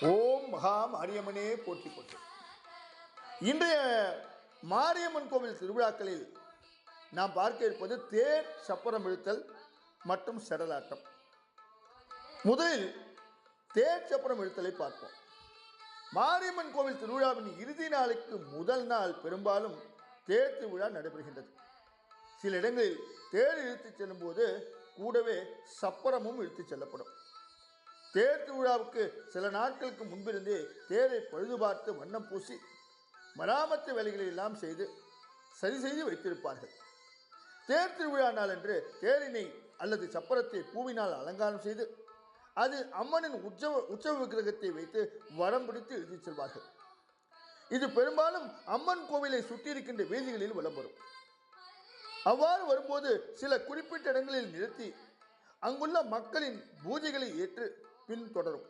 ஓம் மகா மாரியம்மனே போற்றி போற்றி. இன்றைய மாரியம்மன் கோவில் திருவிழாக்களில் நாம் பார்க்க இருப்பது தேர் சப்பரம் இழுத்தல் மற்றும் செடலாட்டம். முதலில் தேர் சப்பரம் இழுத்தலை பார்ப்போம். மாரியம்மன் கோவில் திருவிழாவின் இறுதி நாளுக்கு முதல் நாள் பெரும்பாலும் தேர் திருவிழா நடைபெறுகின்றது. சில இடங்களில் தேர் இழுத்துச் செல்லும் போது கூடவே சப்பரமும் இழுத்துச் செல்லப்படும். தேர் திருவிழாவுக்கு சில நாட்களுக்கு முன்பிருந்தே தேரை பழுது பார்த்து வண்ணம் பூசி மராமத்து வேலைகளை எல்லாம் செய்து சரி செய்து வைத்திருப்பார்கள். தேர் திருவிழா நாள் என்று தேரினை அல்லது சப்பரத்தை பூவினால் அலங்காரம் செய்து அது அம்மனின் உற்சவ விக்கிரகத்தை வைத்து வடம் பிடித்து இழுத்துச் செல்வார்கள். இது பெரும்பாலும் அம்மன் கோவிலை சுற்றியிருக்கின்ற வீதிகளில் வலம் வரும். அவ்வாறு வரும்போது சில குறிப்பிட்ட இடங்களில் நிறுத்தி அங்குள்ள மக்களின் பூஜைகளை ஏற்று பின் தொடரும்.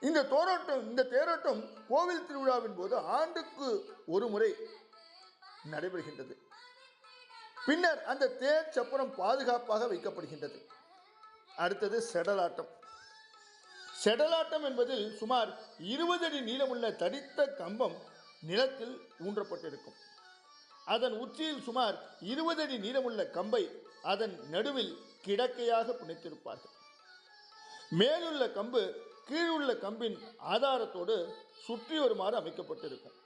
இந்த தேரோட்டம் கோவில் திருவிழாவின் போது ஆண்டுக்கு ஒரு முறை நடைபெறுகின்றது. பின்னர் அந்த தேர் சப்பரம் பாதுகாப்பாக வைக்கப்படுகின்றது. அடுத்தது செடலாட்டம். செடலாட்டம் என்பதில் சுமார் 20 அடி நீளமுள்ள தடித்த கம்பம் நிலத்தில் ஊன்றப்பட்டிருக்கும். அதன் உச்சியில் சுமார் 20 அடி நீளமுள்ள கம்பை அதன் நடுவில் கிடக்கையாக பிணைத்திருப்பார்கள். மேலுள்ள கம்பு கீழுள்ள கம்பின் ஆதாரத்தோடு சுற்றி வருமாறு அமைக்கப்பட்டிருக்கும்.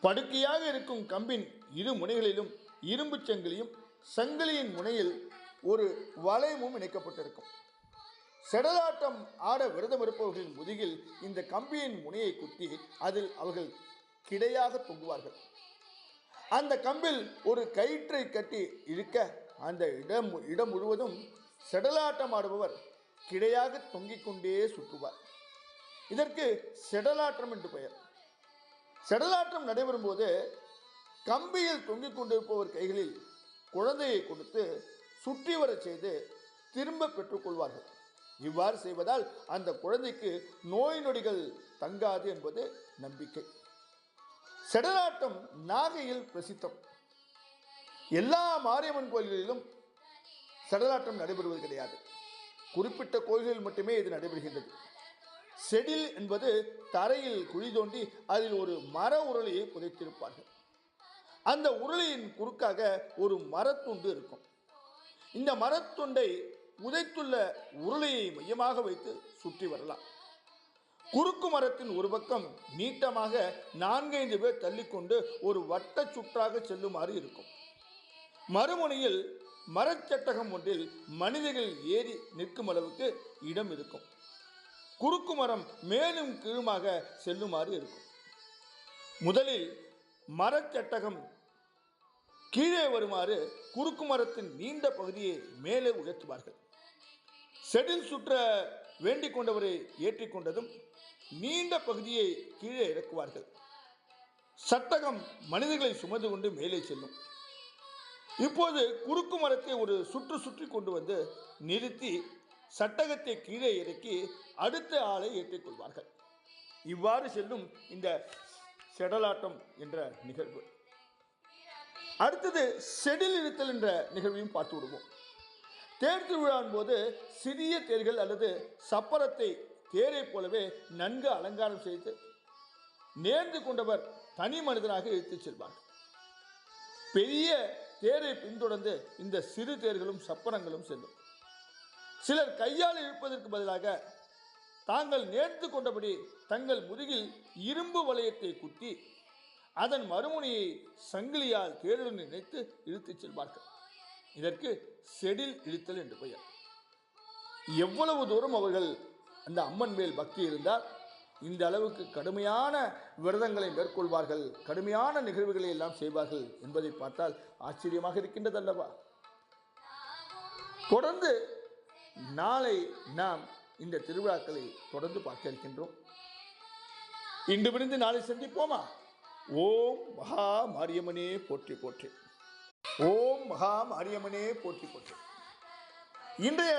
படுக்கையாக இருக்கும் கம்பின் இரு முனைகளிலும் இரும்பு சங்கிலியும் சங்கிலியின் முனையில் ஒரு வளையமும் இணைக்கப்பட்டிருக்கும். செடலாட்டம் ஆட விரதம் இருப்பவர்களின் முதுகில் இந்த கம்பியின் முனையை குத்தி அதில் அவர்கள் கிடையாக தொங்குவார்கள். அந்த கம்பில் ஒரு கயிற்றை கட்டி இழுக்க அந்த இடம் முழுவதும் செடலாட்டம் ஆடுபவர் கிடையாக தொங்கிக் கொண்டே சுற்றுவார். இதற்கு செடலாட்டம் என்று பெயர். செடலாட்டம் நடைபெறும் போது கம்பியில் தொங்கிக் கொண்டிருப்பவர் கைகளில் குழந்தையை கொடுத்து சுற்றி வர செய்து திரும்ப பெற்றுக்கொள்வார்கள். இவ்வாறு செய்வதால் அந்த குழந்தைக்கு நோய் நொடிகள் தங்காது என்பது நம்பிக்கை. செடலாட்டம் நாகையில் பிரசித்தம். எல்லா மாரியம்மன் கோயில்களிலும் செடலாட்டம் நடைபெறுவது கிடையாது. குறிப்பிட்ட கோயில்களில் மட்டுமே இது நடைபெறுகின்றது. செடில் என்பது தரையில் குழி தோண்டி அதில் ஒரு மர உருளையை புதைத்திருப்பார்கள். அந்த உருளையின் குறுக்காக ஒரு மரத்துண்டு இருக்கும். இந்த மரத்துண்டை புதைத்துள்ள உருளையை மையமாக வைத்து சுற்றி வரலாம். குறுக்கு மரத்தின் ஒரு பக்கம் நீட்டமாக 4-5 பேர் தள்ளிக்கொண்டு ஒரு வட்ட சுற்றாக செல்லுமாறு இருக்கும். மறுமுனையில் மரச்சட்டகம் ஒன்றில் மனிதர்கள் ஏறி நிற்கும் அளவுக்கு இடம் இருக்கும். குறுக்கு மரம் மேலும் கீழுமாக செல்லுமாறு இருக்கும். முதலில் மரச்சட்டகம் கீழே வருமாறு குறுக்கு மரத்தின் நீண்ட பகுதியை மேலே உயர்த்துவார்கள். செடில் சுற்ற வேண்டிக் கொண்டவரை ஏற்றிக்கொண்டதும் நீண்ட பகுதியை கீழே இறக்குவார்கள். சட்டகம் மனிதர்களை சுமந்து கொண்டு மேலே செல்லும். இப்போது குறுக்கு மரத்தை ஒரு சுற்றி கொண்டு வந்து நிறுத்தி சட்டகத்தை கீழே இறக்கி அடுத்த ஆளை ஏற்றிக்கொள்வார்கள். இவ்வாறு செல்லும் இந்த செடலாட்டம் என்ற நிகழ்வு. அடுத்தது செடில் இழுத்தல் என்ற நிகழ்வையும் பார்த்து விடுவோம். தேர் திருவிழாவின் போது சிறிய தேர்கள் அல்லது சப்பரத்தை தேரை போலவே நன்கு அலங்காரம் செய்து நேர்ந்து கொண்டவர் தனி மனிதனாக இழுத்துச் செல்வார். பெரிய தேரை பின்தொடர்ந்து இந்த சிறு தேர்களும் சப்பரங்களும் செல்லும். சிலர் கையால் இழுப்பதற்கு பதிலாக தாங்கள் நேர்த்து கொண்டபடி தங்கள் முதுகில் இரும்பு வளையத்தை குத்தி அதன் மறுமுனையை சங்கிலியால் தேருடன் இணைத்து இழுத்துச் செல்வார்கள். இதற்கு செடில் இழுத்தல் என்று பெயர். எவ்வளவு தூரம் அவர்கள் அந்த அம்மன் மேல் பக்தி இருந்தால் இந்த அளவுக்கு கடுமையான விரதங்களை மேற்கொள்வார்கள், கடுமையான நிகழ்வுகளை எல்லாம் செய்வார்கள் என்பதை பார்த்தால் ஆச்சரியமாக இருக்கின்றது அல்லவா? தொடர்ந்து நாளை நாம் இந்த திருவிழாக்களை தொடர்ந்து பார்க்க இருக்கின்றோம். இன்று விருந்து நாளை சந்திப்போமா? ஓம் மகா மாரியம்மனே போற்றி போற்றி. ஓம் மகா மாரியம்மனே போற்றி போற்றி. இன்றைய